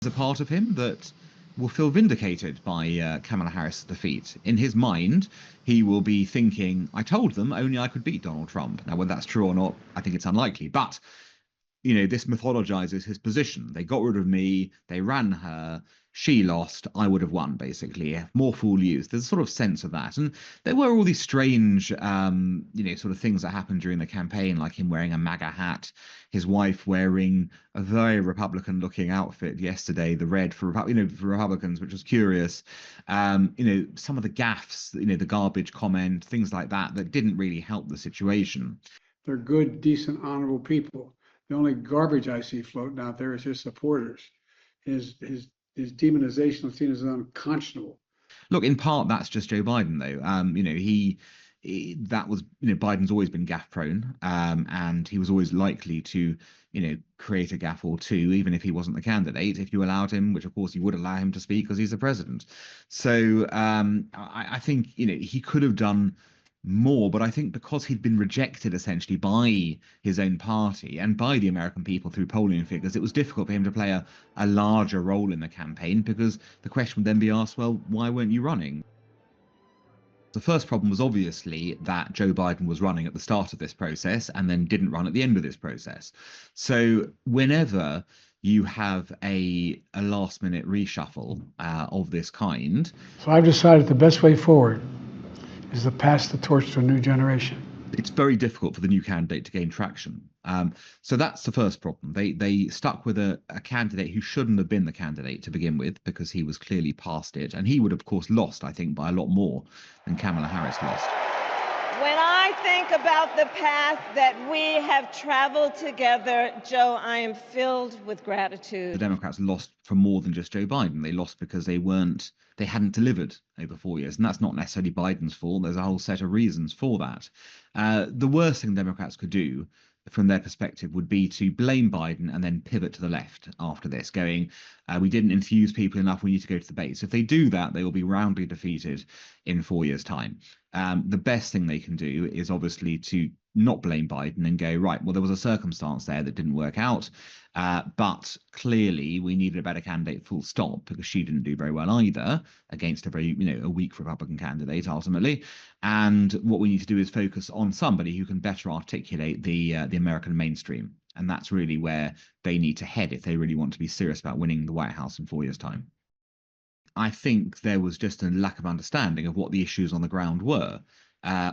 There's a part of him that will feel vindicated by Kamala Harris' defeat. In his mind, he will be thinking, I told them only I could beat Donald Trump. Now, whether that's true or not, I think it's unlikely. But, this mythologizes his position. They got rid of me, they ran her, she lost, I would have won, basically. More fool you. There's a sort of sense of that. And there were all these strange, sort of things that happened during the campaign, like him wearing a MAGA hat, his wife wearing a very Republican-looking outfit yesterday, the red for Republicans, which was curious. Some of the gaffes, the garbage comment, things like that, that didn't really help the situation. They're good, decent, honorable people. The only garbage I see floating out there is his supporters. His demonization of seen as unconscionable. Look, in part, that's just Joe Biden, though. That was, Biden's always been gaffe prone, and he was always likely to, create a gaffe or two, even if he wasn't the candidate, if you allowed him, which of course you would allow him to speak because he's the president. So I think, he could have done more, but I think because he'd been rejected essentially by his own party and by the American people through polling figures, it was difficult for him to play a larger role in the campaign, because the question would then be asked, well, why weren't you running? The first problem was obviously that Joe Biden was running at the start of this process and then didn't run at the end of this process. So whenever you have a last minute reshuffle of this kind. So I've decided the best way forward is to pass the torch to a new generation. It's very difficult for the new candidate to gain traction. So that's the first problem. They stuck with a candidate who shouldn't have been the candidate to begin with, because he was clearly past it. And he would, of course, lost, I think, by a lot more than Kamala Harris lost. When I think about the path that we have traveled together, Joe, I am filled with gratitude. The Democrats lost for more than just Joe Biden. They lost because they hadn't delivered over 4 years. And that's not necessarily Biden's fault. There's a whole set of reasons for that. The worst thing Democrats could do from their perspective would be to blame Biden and then pivot to the left after this, going, we didn't infuse people enough, we need to go to the base. If they do that, they will be roundly defeated in 4 years' time. The best thing they can do is obviously to not blame Biden and go, right, well, there was a circumstance there that didn't work out, but clearly we needed a better candidate, full stop, because she didn't do very well either against a very, a weak Republican candidate ultimately. And what we need to do is focus on somebody who can better articulate the American mainstream. And that's really where they need to head if they really want to be serious about winning the White House in 4 years' time. I think there was just a lack of understanding of what the issues on the ground were,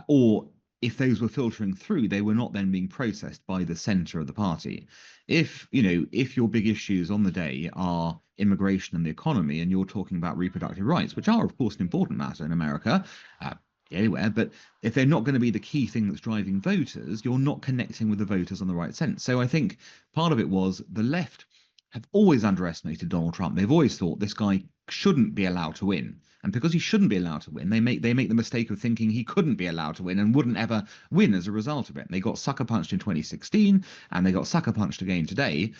or if those were filtering through, they were not then being processed by the center of the party. If your big issues on the day are immigration and the economy, and you're talking about reproductive rights, which are, of course, an important matter in America, anywhere, but if they're not going to be the key thing that's driving voters, you're not connecting with the voters on the right sense. So I think part of it was the left have always underestimated Donald Trump. They've always thought this guy shouldn't be allowed to win. And because he shouldn't be allowed to win, they make the mistake of thinking he couldn't be allowed to win and wouldn't ever win as a result of it. They got sucker punched in 2016, and they got sucker punched again today.